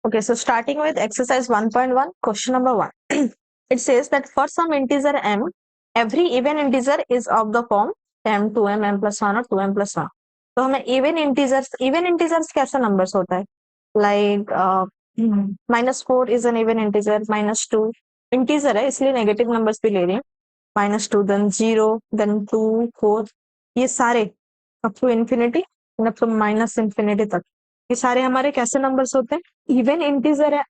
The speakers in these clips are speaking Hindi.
Okay, so starting with exercise 1.1, question number 1. It says that for some integer m, every even integer is of the form m, 2m, m plus 1 और 2m plus 1. तो हमें even integers कैसा numbers होता है? Like -4 is an even integer, -2 integer है इसलिए negative numbers भी ले रही हूँ. -2, then 0, then 2, 4, ये सारे up to infinity and up to minus infinity तक, ये सारे हमारे कैसे numbers होते हैं? इवन इंटीजर है.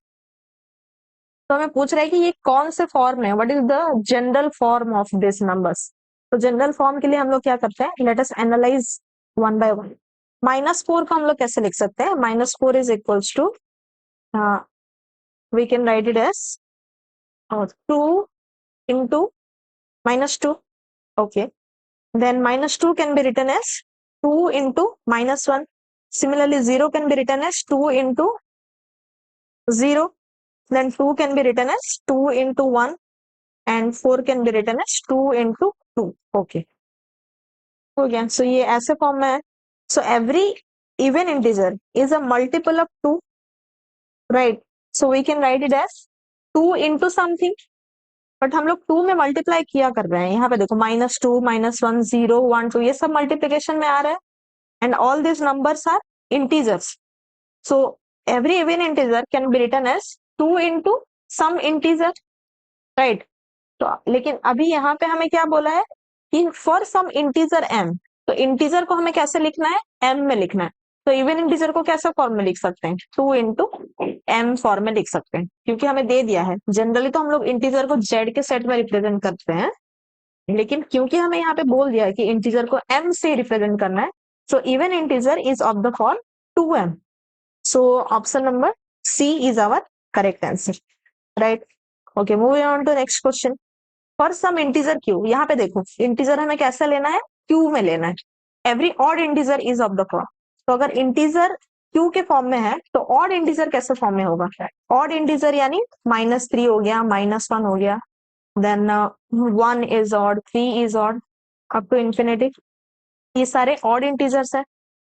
तो हमें पूछ रहा है कि ये कौन से फॉर्म है, what is the general form of this numbers. तो जनरल फॉर्म के लिए हम लोग क्या करते हैं, let us analyse one by one. -4 को हम लोग कैसे लिख सकते हैं? -4 is equals to, we can write it as 2 into -2. Okay, then -2 can be written as 2 into -1. Similarly 0 can be written as 2 into 0. Then 2 can be written as 2 into 1 and 4 can be written as 2 into 2. Okay, हो गया. So ये ऐसे फॉर्म में है. So every even integer is a multiple of 2, right? So we can write it as 2 into something. But हम लोग 2 में मल्टीप्लाई किया कर रहे हैं. यहाँ पे देखो -2, -1, 0, 1, 2 ये सब मल्टीप्लिकेशन में आ रहा है. And all these numbers are integers. So every even integer can be written as 2 into some integer, right? तो लेकिन अभी यहाँ पे हमें क्या बोला है कि फॉर सम इंटीजर m, तो इंटीजर को हमें कैसे लिखना है? m में लिखना है. तो इवन इंटीजर को कैसे फॉर्म में लिख सकते हैं? 2 into m फॉर्म में लिख सकते हैं, क्योंकि हमें दे दिया है. जनरली तो हम लोग इंटीजर को z के सेट में रिप्रेजेंट करते हैं, लेकिन क्योंकि हमें यहाँ पे बोल दिया है कि इंटीजर को m से रिप्रेजेंट करना है, so even integer is of the form 2m. So option number C is our correct answer, right? Okay, moving on to next question. For some integer Q, यहाँ पे देखो इंटीजर हमें कैसे लेना है? क्यू में लेना है. Every odd integer is of the form. तो अगर इंटीजर क्यू के फॉर्म में है तो ऑड इंटीजर कैसे फॉर्म में होगा? ऑड इंटीजर यानी -3 हो गया, -1 हो गया, then 1 is odd, 3 is odd, up to infinity. ये सारे ऑड इंटीजर्स है.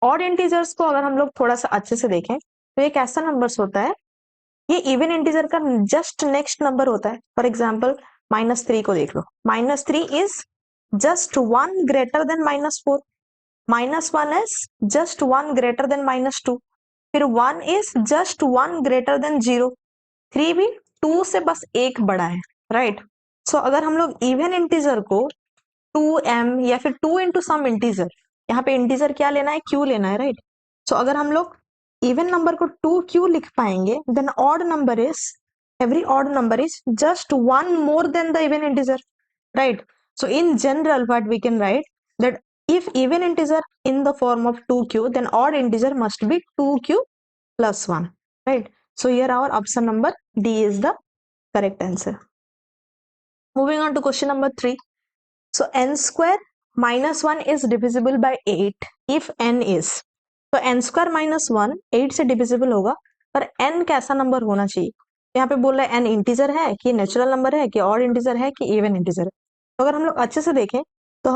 ऑड इंटीजर्स को अगर हम लोग थोड़ा सा अच्छे से देखें तो ये कैसा नंबर्स होता है? ये इवन इंटीजर का जस्ट नेक्स्ट नंबर होता है. फॉर एग्जाम्पल -3 को देख लो. -3 is just 1 greater than -4. -1 is just 1 greater than -2. फिर 1 इज जस्ट 1 ग्रेटर देन 0. 3 भी 2 से बस एक बड़ा है, राइट? सो अगर हम लोग इवन इंटीजर को 2m या फिर 2 इंटू सम इंटीजर, यहाँ पे इंटीजर क्या लेना है? क्यू लेना है, राइट? सो अगर हम लोग इवन नंबर को 2 क्यू लिख पाएंगे, then odd number is, every odd number is just one more than the even integer, right? So in general what we can write, that if even integer in the form of 2q, then odd integer must be 2q plus 1, right? So here our option number D is the correct answer. Moving on to question number 3. So n square minus 1 is divisible by 8 if n is, तो n square minus 1 8 से डिविजिबल होगा, पर n कैसा नंबर होना चाहिए? यहाँ पे बोल रहा है n इंटीजर है कि नेचुरल नंबर है कि ऑड इंटीजर है कि इवन इंटीजर है. तो अगर हम लोग अच्छे से देखें तो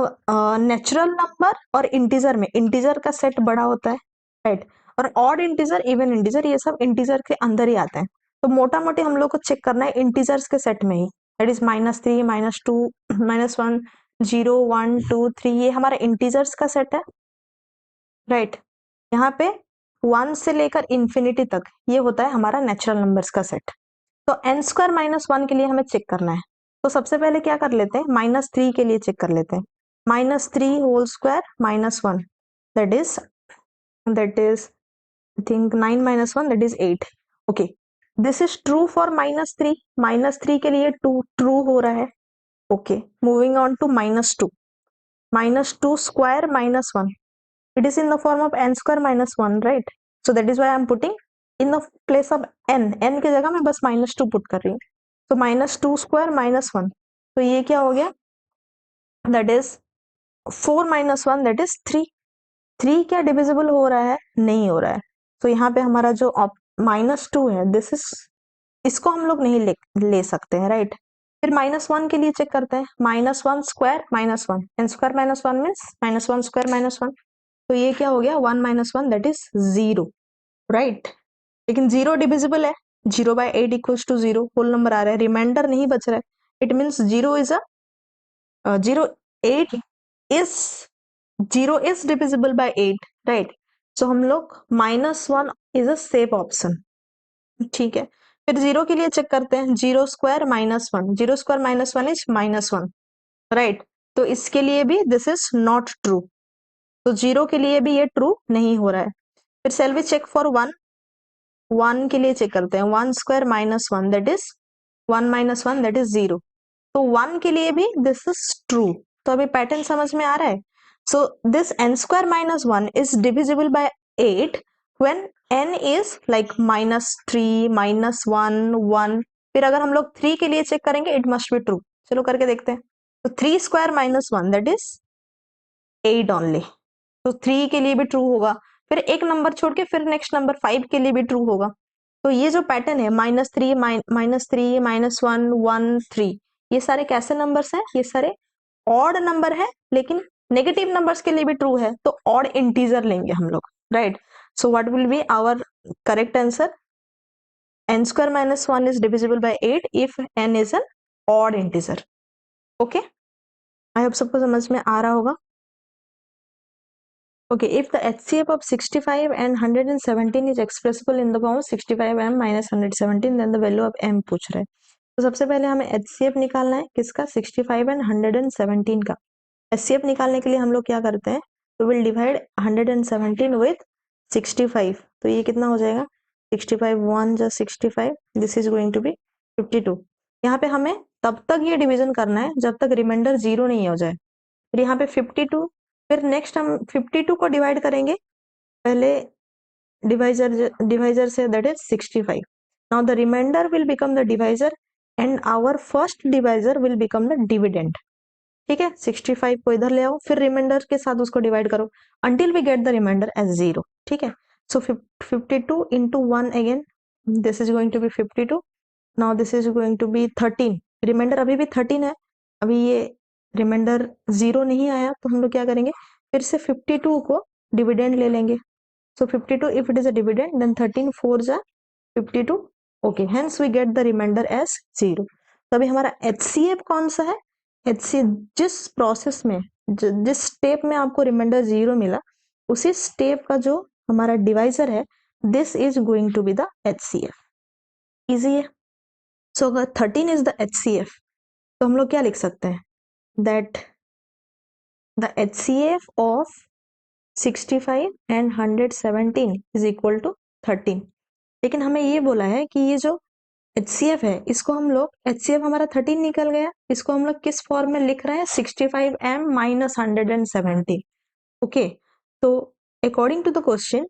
नेचुरल नंबर और इंटीजर में इंटीजर का सेट बड़ा होता है, राइट? और ऑड इंटीजर, इवन इंटीजर, ये सब इंटीजर के अंदर ही आते हैं. तो मोटा मोटी हम लोग को चेक करना है इंटीजर्स के सेट में ही, दैट इज -3, -2, -1, 0, 1, 2, 3, ये हमारा इंटीजर्स का सेट है, राइट? यहाँ पे 1 से लेकर इंफिनिटी तक ये होता है हमारा नेचुरल नंबर्स का सेट. तो n स्क्वायर -1 के लिए हमें चेक करना है. तो सबसे पहले क्या कर लेते हैं? -3 के लिए चेक कर लेते हैं. -3 whole square -1, that is I think 9 - 1, that is 8. Okay, this is true for -3. -3 के लिए ट्रू हो रहा है. Okay, moving on to -2. -2 square -1. It is in the form of n square -1, right? So that is why I am putting in the place of n. n की जगह मैं बस -2 पुट कर रही हूँ. तो -2 square -1. तो ये क्या हो गया? That is 4 - 1, that is 3. 3 क्या डिविजिबल हो रहा है? नहीं हो रहा है. तो यहाँ पे हमारा जो -2 है, दिस इज, इसको हम लोग नहीं ले सकते हैं, राइट? फिर -1 के लिए चेक करते हैं. -1 square -1, n square -1 means -1 square -1. तो ये क्या हो गया? 1 - 1, दैट इज 0, राइट? लेकिन 0 डिविजिबल है, 0/8 इक्वल्स टू 0, होल नंबर आ रहा है, रिमाइंडर नहीं बच रहा है, it means 0 is a 8 is 0 is divisible by 8, right. So हम लोग -1 इज अ सेफ ऑप्शन, ठीक है। फिर 0 के लिए चेक करते हैं, 0² -1, 0² -1 इज -1, राइट। तो इसके लिए भी दिस इज नॉट ट्रू, तो 0 के लिए भी ये ट्रू नहीं हो रहा है। फिर सेल वी चेक फॉर 1 के लिए चेक करते हैं, 1² -1 दैट इज 1 - 1 दैट इज 0, तो 1 के लिए भी दिस इज ट्रू। तो अभी पैटर्न समझ में आ रहा है। So this n² -1 is divisible by 8 when n is like -3 -1 1। फिर अगर हम लोग 3 के लिए चेक करेंगे, इट मस्ट बी ट्रू। चलो करके देखते हैं। तो 3² -1 दैट इज 8 ओनली, तो 3 के लिए भी ट्रू होगा। फिर एक नंबर छोड़ के फिर नेक्स्ट नंबर 5 के लिए भी ट्रू होगा। तो ये जो पैटर्न है -3 -3 -1 1 3, ये सारे कैसे नंबर्स हैं? ये सारे ऑड नंबर है, लेकिन नेगेटिव नंबर्स के लिए भी ट्रू है, तो ऑड इंटीजर लेंगे हम लोग, right. So what will be our correct answer? n² -1 is divisible by 8 if n is an odd integer. Okay, I hope सबको समझ में आ रहा होगा। Okay, if the HCF of 65 and 117 is expressible in the form of 65m minus 117, then the value of m पूछ रहा है। तो सबसे पहले हमें HCF निकालना है, किसका? 65 एंड 117 का। HCF निकालने के लिए हम लोग क्या करते हैं, तो विल डिवाइड 117 विथ 65, तो ये कितना हो जाएगा? 65 1 जा 65, this is going to be 52। यहाँ पे हमें तब तक ये डिवीजन करना है जब तक रिमाइंडर 0 नहीं हो जाए। फिर यहाँ पे 52, फिर नेक्स्ट हम 52 को डिवाइड करेंगे, पहले डिवाइजर से, that is 65। Now the remainder will become the divisor and our first divisor will become the dividend, ठीक है। 65 को इधर ले आओ, फिर रिमाइंडर के साथ उसको डिवाइड करो until we get the remainder as 0, ठीक है। So 52 into 1 again, this is going to be 52। Now this is going to be 13, remainder अभी भी 13 है, अभी ये रिमाइंडर 0 नहीं आया, तो हम लोग क्या करेंगे, फिर से 52 को डिविडेंड ले लेंगे। So 52 if it is a dividend, then 13 4 जा 52, okay, hence we get the remainder as 0। तो अभी हमारा HCF कौन सा है? HCF जिस प्रोसेस में, जिस स्टेप में आपको रिमाइंडर 0 मिला, उसी स्टेप का जो हमारा डिवाइजर है, this is going to be the HCF। Easy है। सो अगर 13 इज द HCF, तो हम लोग क्या लिख सकते हैं, that the HCF of 65 and 117 is equal to 13। लेकिन हमें ये बोला है कि ये जो HCF है, इसको हम लोग, HCF हमारा 13 निकल गया, इसको हम लोग किस फॉर्म में लिख रहे हैं? 65m minus 117, okay. तो according to the question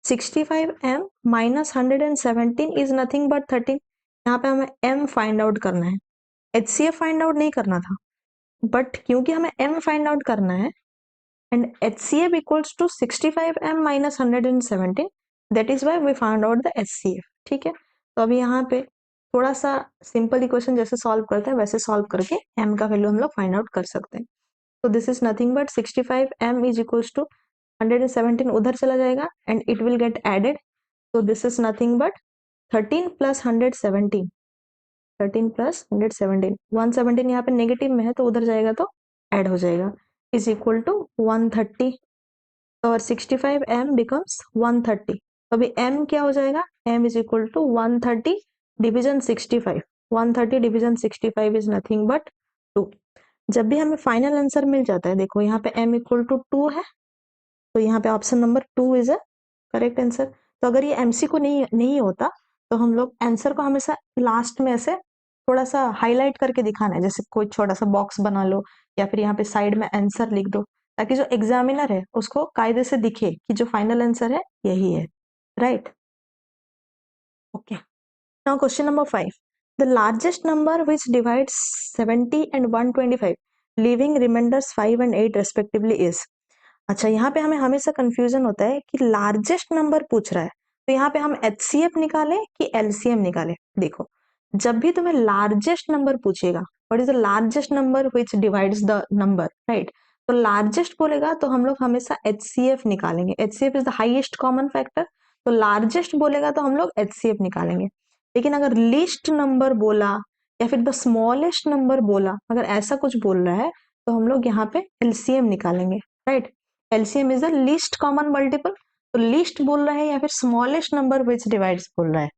65m minus 117 is nothing but 13। यहाँ पे हमें m फाइंड आउट करना है, HCF फाइंड आउट नहीं करना था, बट क्योंकि हमें m फाइंड आउट करना है and HCF equals to 65m minus 117, that is why we found out the HCF, ठीक है। तो अभी यहाँ पे थोड़ा सा सिंपल इक्वेशन जैसे सॉल्व करते हैं वैसे सॉल्व करके m का वैल्यू हम लोग फाइंड आउट कर सकते हैं। तो this is nothing but 65m is equals to 117 उधर चला जाएगा and it will get added, तो this is nothing but 13 plus 117, 13 plus 117, 117 यहाँ पे नेगेटिव में है तो उधर जाएगा तो ऐड हो जाएगा, इज इक्वल टू 130, और 65m बिकम्स 130। अभी m क्या हो जाएगा? m is equal to 130 division 65, 130 division 65 is nothing but 2। जब भी हमें फाइनल आंसर मिल जाता है, देखो यहाँ पे m इक्वल टू 2 है, तो यहाँ पे option number 2 is a correct answer. तो अगर ये MCQ नहीं होता, तो हम लोग आंसर को हमेशा लास्ट में ऐसे थोड़ा सा हाईलाइट करके दिखाना है, जैसे कोई छोटा सा बॉक्स बना लो या फिर यहाँ पे साइड में आंसर लिख दो, ताकि जो एग्जामिनर है उसको कायदे से दिखे कि जो फाइनल आंसर है यही है, right. Okay, now question number 5, the largest number which divides 70 and 125 leaving remainders 5 and 8 respectively is. अच्छा, यहाँ पे हमें हमेशा कंफ्यूजन होता है कि लार्जेस्ट नंबर पूछ रहा है, तो यहाँ पे हम HCF निकालें कि LCM निकालें। देखो, जब भी तुम्हें लार्जेस्ट नंबर पूछेगा, what is the largest number which divides the number, right, तो लार्जेस्ट बोलेगा तो हम लोग हमेशा HCF निकालेंगे। HCF is the highest common factor, तो लार्जेस्ट बोलेगा तो हम लोग HCF निकालेंगे, लेकिन अगर लीस्ट नंबर बोला या फिर द स्मॉलेस्ट नंबर बोला, अगर ऐसा कुछ बोल रहा है तो हम लोग यहाँ पे LCM निकालेंगे, right. LCM is the least common multiple, तो लीस्ट बोल रहा है या फिर स्मॉलेस्ट नंबर विच डिवाइड्स बोल रहा है,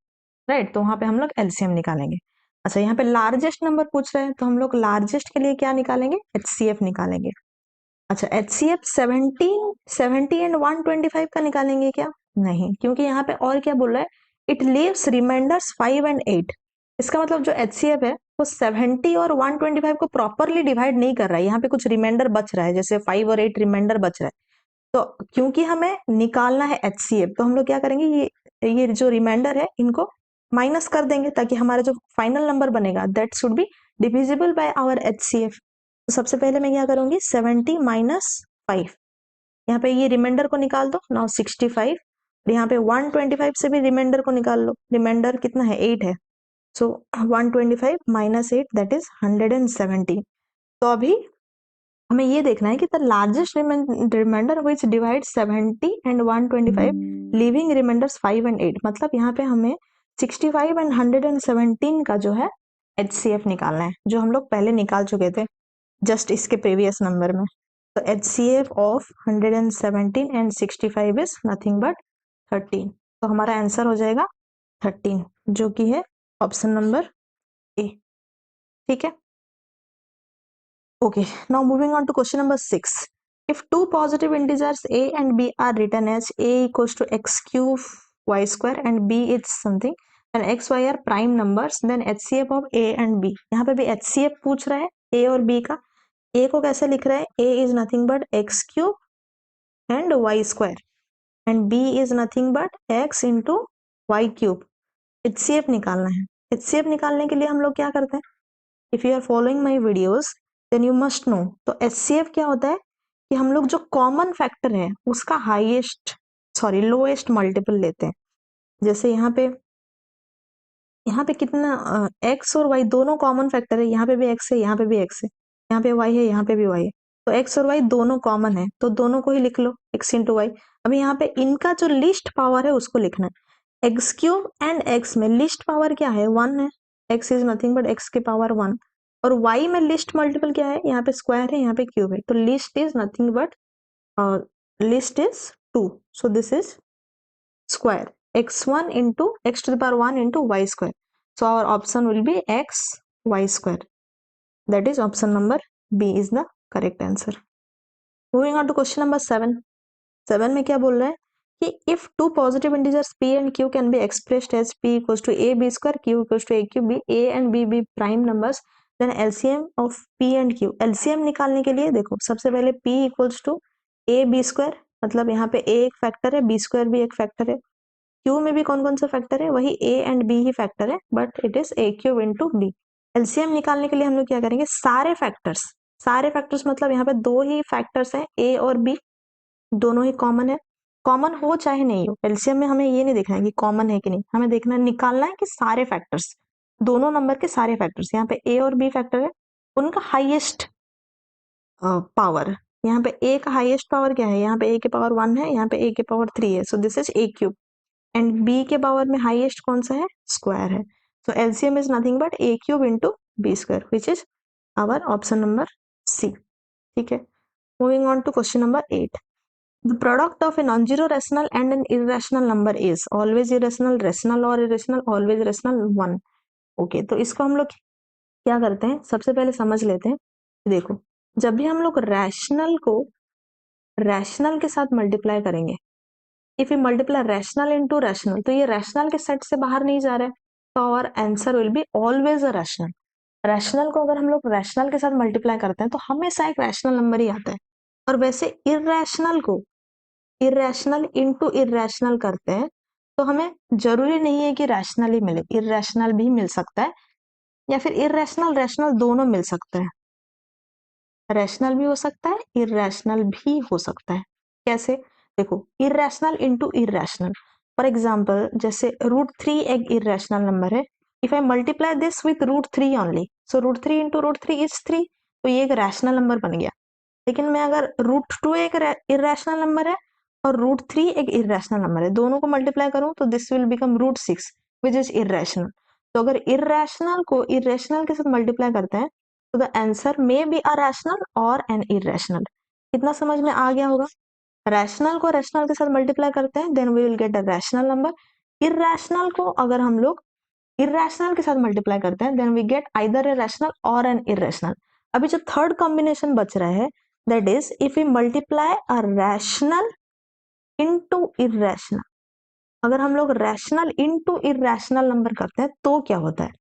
राइट, तो वहां पे हम लोग LCM निकालेंगे। अच्छा, यहाँ पे लार्जेस्ट नंबर पूछ रहे हैं तो हम लोग लार्जेस्ट के लिए क्या निकालेंगे, HCF निकालेंगे। अच्छा, HCF 70 एंड 125 का निकालेंगे क्या, नहीं, क्योंकि यहाँ पे और क्या बोल रहा है, इट लीव्स रिमाइंडर्स 5 एंड 8। इसका मतलब जो HCF है वो 70 और 125 को प्रॉपरली डिवाइड नहीं कर रहा है, यहाँ पे कुछ रिमाइंडर बच रहा है, जैसे 5 और 8 रिमाइंडर बच रहा है। तो क्योंकि हमें निकालना है HCF, तो हम लोग क्या करेंगे, ये जो रिमाइंडर है इनको माइनस कर देंगे, ताकि हमारा जो फाइनल नंबर बनेगा that should be divisible by our HCF। तो सबसे पहले मैं क्या करूंगी, 70 माइनस 5, यहाँ पे ये रिमाइंडर को निकाल दो, नाउ 65, यहाँ पे 125 से भी रिमाइंडर को निकाल लो, रिमाइंडर कितना है, 8 है, सो 125 माइनस 8 दैट इज 117। तो अभी हमें ये देखना है कि the largest remainder which divide 70 and 125 leaving remainders 5 and 8, मतलब यहाँ पे हमें 65 एंड 117 का जो है HCF निकालना है, जो हम लोग पहले निकाल चुके थे जस्ट इसके प्रीवियस नंबर में। तो HCF of 117 and 65 is nothing but 13, तो हमारा आंसर हो जाएगा 13, जो कि है ऑप्शन नंबर ए, ठीक है। Okay, now moving on to question number 6. If two positive integers a and b are written as a equals to x cube y square and b is something, then x y are prime numbers, then HCF of a and b. यहाँ पे भी HCF पूछ रहा है a और b का। a को कैसे लिख रहा है, a is nothing but x cube and y square and b is nothing but x into y cube. HCF निकालना है। HCF निकालने के लिए हम लोग क्या करते हैं, if you are following my videos then you must know. तो HCF क्या होता है कि हम लोग जो कॉमन फैक्टर है उसका लोएस्ट मल्टीपल लेते हैं। जैसे यहाँ पे कितना x और y दोनों कॉमन फैक्टर है, यहाँ पे भी x है, यहाँ पे भी x है, यहाँ पे y है, यहाँ पे भी y है, तो x और y दोनों कॉमन है, तो दोनों को ही लिख लो, x इंटू वाई। अभी यहाँ पे इनका जो लिस्ट पावर है उसको लिखना है। एक्स क्यूब एंड x में लिस्ट पावर क्या है, 1 है, x is nothing but x के पावर 1, और y में लिस्ट मल्टीपल क्या है, यहाँ पे स्क्वायर है, यहाँ पे क्यूब है, तो list is nothing but list is 2, so this is square x1 into x to the power 1 into y square. So our option will be x y square. That is option number B is the correct answer. Moving on to question number 7. 7 में क्या बोल रहा है कि if two positive integers p and q can be expressed as p equals to a b square, q equals to a cube, b a and b be prime numbers, then LCM of p and q. LCM निकालने के लिए देखो, सबसे पहले p equals to a b square, मतलब यहाँ पे a एक फैक्टर है, b स्क्वायर भी एक फैक्टर है, क्यू में भी कौन कौन सा फैक्टर है, वही ए एंड बी ही फैक्टर है, but it is a cube into b. LCM निकालने के लिए हम लोग क्या करेंगे, सारे फैक्टर्स मतलब यहाँ पे दो ही फैक्टर्स हैं, ए और बी दोनों ही कॉमन है, कॉमन हो चाहे नहीं हो, एलसीएम में हमें ये नहीं देखना है कि कॉमन है कि नहीं, हमें देखना निकालना है कि सारे फैक्टर्स, दोनों नंबर के सारे फैक्टर्स, यहाँ पे ए और बी फैक्टर है, उनका हाइएस्ट पावर, यहाँ पे ए का हाइएस्ट पावर क्या है, यहाँ पे ए के पावर 1 है, यहाँ पे ए के पावर 3 है, so this is a cube, and b के पावर में हाईएस्ट कौन सा है, स्क्वायर है, so LCM is nothing but a cube into b square which is our option number c, ठीक है। Moving on to question number 8. The product of a non zero rational and an irrational number is always irrational, rational और इरेशनल, ऑलवेज रेशनल, 1. ओके, तो इसको हम लोग क्या करते हैं, सबसे पहले समझ लेते हैं। देखो, जब भी हम लोग रैशनल को रैशनल के साथ मल्टीप्लाई करेंगे, if you multiply rational into rational, तो ये रैशनल के सेट से बाहर नहीं जा रहा है, तो our answer will be always a rational. Rational को अगर हम लोग रैशनल के साथ मल्टीप्लाई करते हैं तो हमेशा एक रैशनल नंबर ही आता है, और वैसे इररैशनल को इररैशनल इनटू इररैशनल करते हैं तो हमें जरूरी नहीं है कि रैशनल ही मिले, इररैशनल भी मिल सकता है, या फिर इररैशनल रैशनल दोनों मिल सकता है, रैशनल भी हो सकता है, इररैशनल भी हो सकता है। कैसे, देखो, irrational into irrational, for example जैसे √3 एक इररैशनल नंबर है, if I multiply this with √3 only, so √3 into √3 is 3, तो ये एक रैशनल नंबर बन गया। लेकिन मैं अगर √2 एक इररैशनल नंबर है और √3 एक इरेशनल नंबर है, दोनों को मल्टीप्लाई करूं तो this will become √6 which is irrational. तो अगर इरेशनल को इरेशनल के साथ मल्टीप्लाई करते हैं तो the answer may be a rational और एन इरेशनल। कितना समझ में आ गया होगा? रैशनल को रैशनल के साथ मल्टीप्लाई करते हैं then we will get a rational number. Irrational को अगर हम लोग इरेशनल के साथ मल्टीप्लाई करते हैं then we get either a rational और एन इरेशनल। अभी जो थर्ड कॉम्बिनेशन बच रहा है that is if we multiply a rational into irrational. अगर हम लोग रैशनल इनटू इरेशनल नंबर करते हैं तो क्या होता है?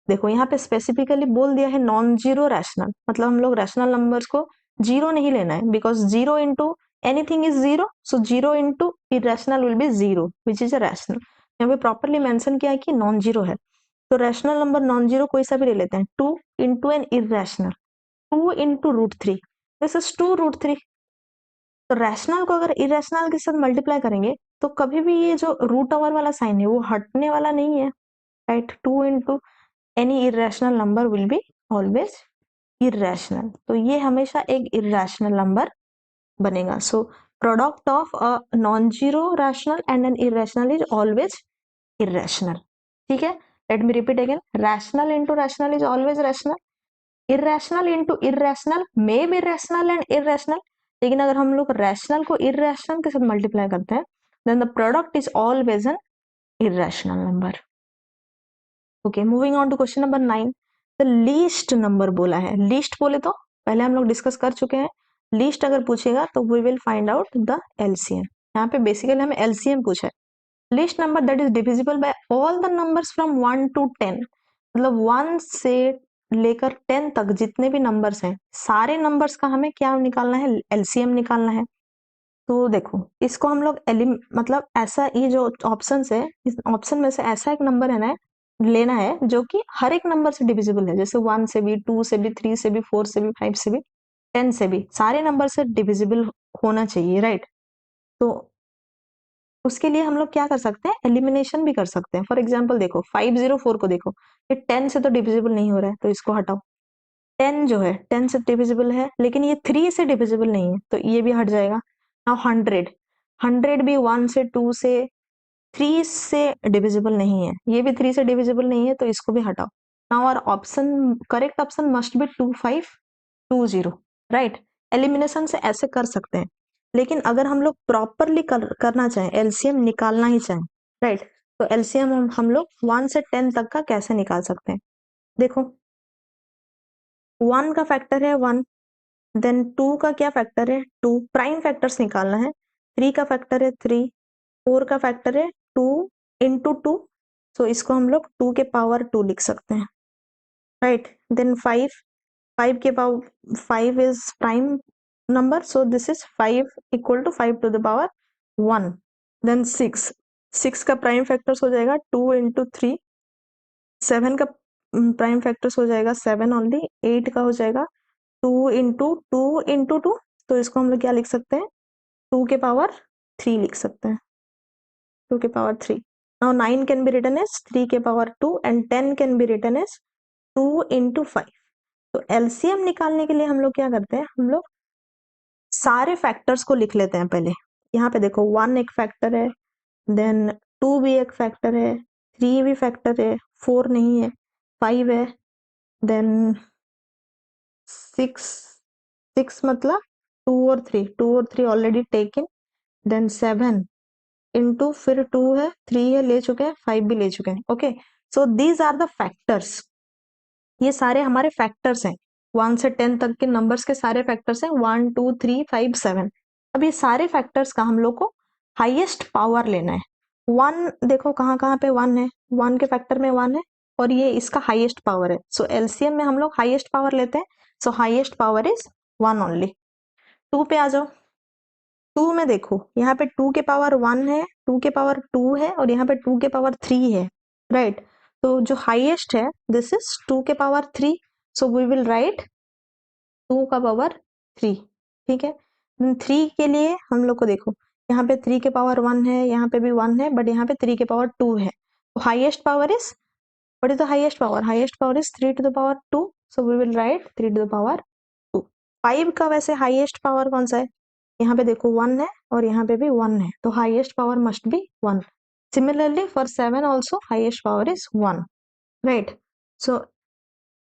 देखो यहाँ पे स्पेसिफिकली बोल दिया है नॉन जीरो रैशनल, मतलब हम लोग रैशनल नंबर्स को जीरो नहीं लेना है because zero into anything is zero, so zero into irrational will be zero which is a rational. यहाँ पे प्रॉपरली मेंशन किया है कि नॉन जीरो है, तो रैशनल नंबर नॉन जीरो कोई सा भी ले लेते हैं। 2 into an irrational, 2 into √3, this is 2√3। तो रैशनल को अगर इरेशनल के साथ मल्टीप्लाई करेंगे तो कभी भी ये जो रूट ओवर वाला साइन है वो हटने वाला नहीं है, right? 2 into any irrational number will be always irrational, तो ये हमेशा एक इरेशनल नंबर बनेगा। So product of a non zero rational and an irrational is always irrational. ठीक है, let me repeat again, rational into rational is always rational, irrational into irrational may be rational and irrational, लेकिन अगर हम लोग रैशनल को इरेशनल के साथ मल्टीप्लाई करते हैं then the product is always an irrational number. Okay, moving on to question number 9। The least number बोला है, लीस्ट बोले तो पहले हम लोग डिस्कस कर चुके हैं, लीस्ट अगर पूछेगा तो we will find out the LCM. यहाँ पे बेसिकली हमें एलसीएम पूछा है। Least number that is divisible by all the numbers from 1 to 10, मतलब 1 से लेकर 10 तक जितने भी नंबर्स हैं सारे नंबर्स का हमें क्या निकालना है? एलसीएम निकालना है। तो देखो इसको हम लोग मतलब ऐसा, ये जो ऑप्शन है इस ऑप्शन में से ऐसा एक नंबर है ना लेना है जो कि हर एक नंबर से डिविजिबल है, जैसे 1 से भी, 2 से भी, 3 से भी, 4 से भी, 5 से भी, 10 से भी, सारे नंबर से डिविजिबल होना चाहिए, राइट? तो उसके लिए हम लोग क्या कर सकते हैं? एलिमिनेशन भी कर सकते हैं। फॉर एग्जाम्पल देखो 504 को देखो, ये 10 से तो डिविजिबल नहीं हो रहा है तो इसको हटाओ। 10 जो है 10 से डिविजिबल है लेकिन ये 3 से डिविजिबल नहीं है तो ये भी हट जाएगा। नाउ 100 भी 1 से, 2 से, 3 से डिविजिबल नहीं है, ये भी 3 से डिविजिबल नहीं है तो इसको भी हटाओ। Now our option, correct option must be 2520, right? Elimination से ऐसे कर सकते हैं, लेकिन अगर हम लोग प्रॉपरली करना चाहें, एलसीएम निकालना ही चाहें, राइट, तो एलसीएम हम लोग 1 से 10 तक का कैसे निकाल सकते हैं? देखो 1 का फैक्टर है 1, देन 2 का क्या फैक्टर है 2, प्राइम फैक्टर्स निकालना है। 3 का फैक्टर है 3, 4 का फैक्टर है 2 इंटू 2, सो इसको हम लोग 2 के पावर 2 लिख सकते हैं, राइट? देन 5 के power 5 is prime number, so this is 5 equal to 5 to the power 1। then 6 का प्राइम फैक्टर्स हो जाएगा 2 into 3, 7 का प्राइम फैक्टर्स हो जाएगा 7 ओनली, 8 का हो जाएगा 2 into 2, तो इसको हम लोग क्या लिख सकते हैं? 2 के पावर 3 लिख सकते हैं, 2 के power 3। now 9 can be written as 3 के power 2 and 10 can be written as 2 into 5। तो एलसीएम निकालने के लिए हम लोग क्या करते हैं? हम लोग सारे फैक्टर्स को लिख लेते हैं पहले। यहाँ पे देखो 1 एक फैक्टर है, देन 2 भी एक फैक्टर है, 3 भी फैक्टर है, 4 नहीं है, 5 है, देन 6 मतलब 2 और 3 ऑलरेडी टेकन, देन 7 इंटू फिर 2 है, 3 है ले चुके हैं, 5 भी ले चुके हैं। Okay, so these are the factors, ये सारे हमारे फैक्टर्स हैं, 1 से 10 तक के नंबर्स के सारे फैक्टर्स हैं, 1 2 3 5 7। अब ये सारे फैक्टर्स का हम लोग को हाईएस्ट पावर लेना है। 1 देखो कहाँ कहाँ पे 1 है, 1 के फैक्टर में 1 है और ये इसका हाईएस्ट पावर है, सो एलसीएम में हम लोग हाईएस्ट पावर लेते हैं, सो हाईएस्ट पावर इज 1 ओनली। 2 पे आ जाओ, 2 में देखो यहाँ पे 2 के पावर 1 है, 2 के पावर 2 है और यहाँ पे 2 के पावर 3 है, राइट? तो जो हाईएस्ट है दिस इज 2 के power 3, so we will write 2 का पावर 3, ठीक है? 3 के लिए हम लोग को देखो यहाँ पे 3 के पावर 1 है, यहाँ पे भी 1 है, बट यहाँ पे 3 के पावर 2 है, तो highest power is, what is the highest power? Highest power is 3 to the power 2, so we will write 3 to the power 2। 5 का वैसे हाईएस्ट पावर कौन सा है? यहाँ पे देखो 1 है और यहाँ पे भी 1 है, तो highest power must be 1. Similarly for 7 also highest power is 1, right? So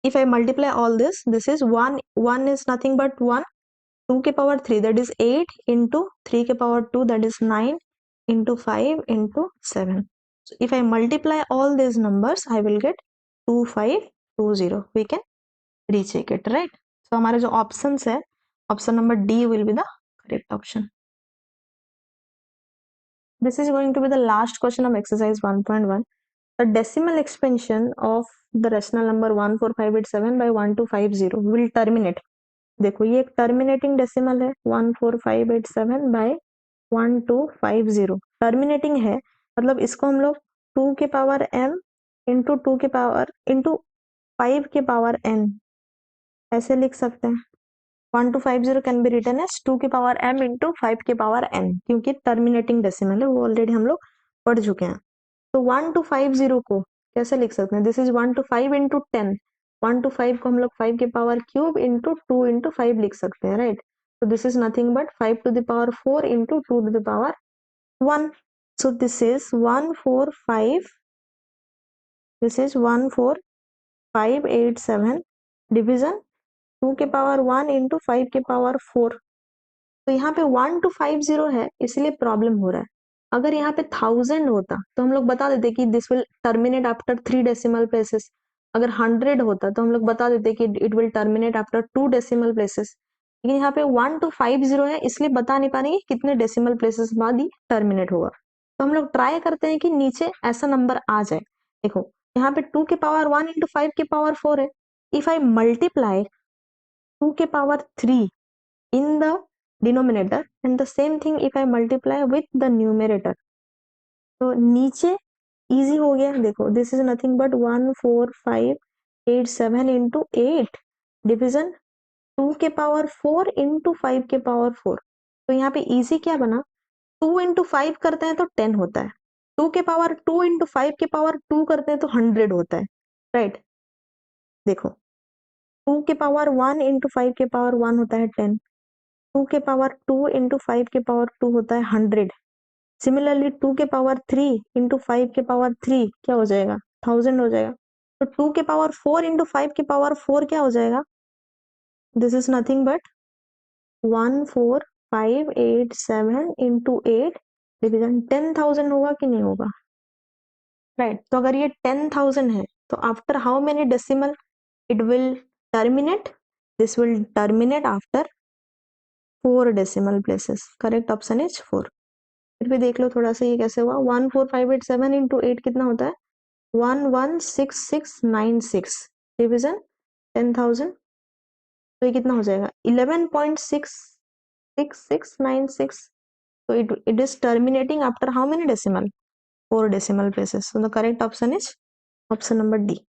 if I multiply all this, this is 1 is nothing but 1, 2 के power 3 that is 8 into 3 के power 2 that is 9 into 5 into 7. So if I multiply all these numbers, I will get 2520. We can recheck it, right? So हमारे जो options है, option number D will be the correct option. This is going to be the last question of exercise 1.1. A decimal expansion of the rational number 14587 by 1250 will terminate. देखो ये एक टर्मिनेटिंग डेसिमल है 14587 बाय 1250 टर्मिनेटिंग है, मतलब इसको हम लोग 2 के पावर m इंटू 2 के पावर इंटू 5 के पावर n ऐसे लिख सकते हैं. 1250 कैन बी रिटन एज 2 के पावर m इंटू 5 के पावर n, क्योंकि टर्मिनेटिंग डेसिमल है, वो ऑलरेडी हम लोग पढ़ चुके हैं. तो 1250 को कैसे लिख सकते हैं? This is 1 to 5 into 10. 1 to 5 को हम लोग 5 के पावर क्यूब इंटू 2 इंटू 5 लिख सकते हैं, राइट? तो this is nothing but 5 to the power 4 into 2 to the power 1. So this is 145. This is 14587 division 2 के पावर 1 इंटू 5 के पावर 4. तो यहाँ पे 1250 है, इसलिए प्रॉब्लम हो रहा है. अगर यहाँ पे 1000 होता तो हम लोग बता देते कि this will terminate after 3 decimal places. अगर 100 होता तो हम लोग बता देते कि it will terminate after 2 decimal places. लेकिन यहाँ पे 1250 है, इसलिए बता नहीं पा रहे कितने डेसिमल प्लेसेस बाद ही टर्मिनेट होगा. तो हम लोग ट्राई करते हैं कि नीचे ऐसा नंबर आ जाए. देखो यहाँ पे 2 के पावर 1 इंटू 5 के पावर 4 है. इफ आई मल्टीप्लाई 2 के power 3 in the denominator and the same thing if I multiply with the numerator, तो नीचे इजी हो गया. देखो this is nothing but 14587 into 8 division 2 के पावर 4 इंटू 5 के पावर 4. तो यहाँ पे इजी क्या बना, 2 इंटू 5 करते हैं तो 10 होता है, 2 के पावर 2 इंटू 5 के पावर 2 करते हैं तो 100 होता है, राइट? देखो 2 के पावर 1 इंटू 5 के पावर 1 होता है 10, 2 के पावर 2 इंटू 5 के पावर 2 होता है 100. सिमिलरली 2 के पावर 3 इंटू 5 के पावर 3 क्या हो जाएगा, 1000 हो जाएगा. तो 2 के पावर 4 इंटू 5 के पावर 4 क्या हो जाएगा, this is nothing but 14587 into 8 division 10,000 होगा कि नहीं होगा, राइट? तो अगर ये 10,000 है तो after how many decimal it will terminate, this will terminate after 4 decimal places. Correct option is 4. फिर भी देख लो थोड़ा सा ये कैसे हुआ. 14587 इंटू 8 कितना होता है, 116696 डिविजन 10,000. तो ये कितना हो जाएगा 11.66696. तो it is terminating after how many decimal, 4 decimal places. So the correct option is option number D.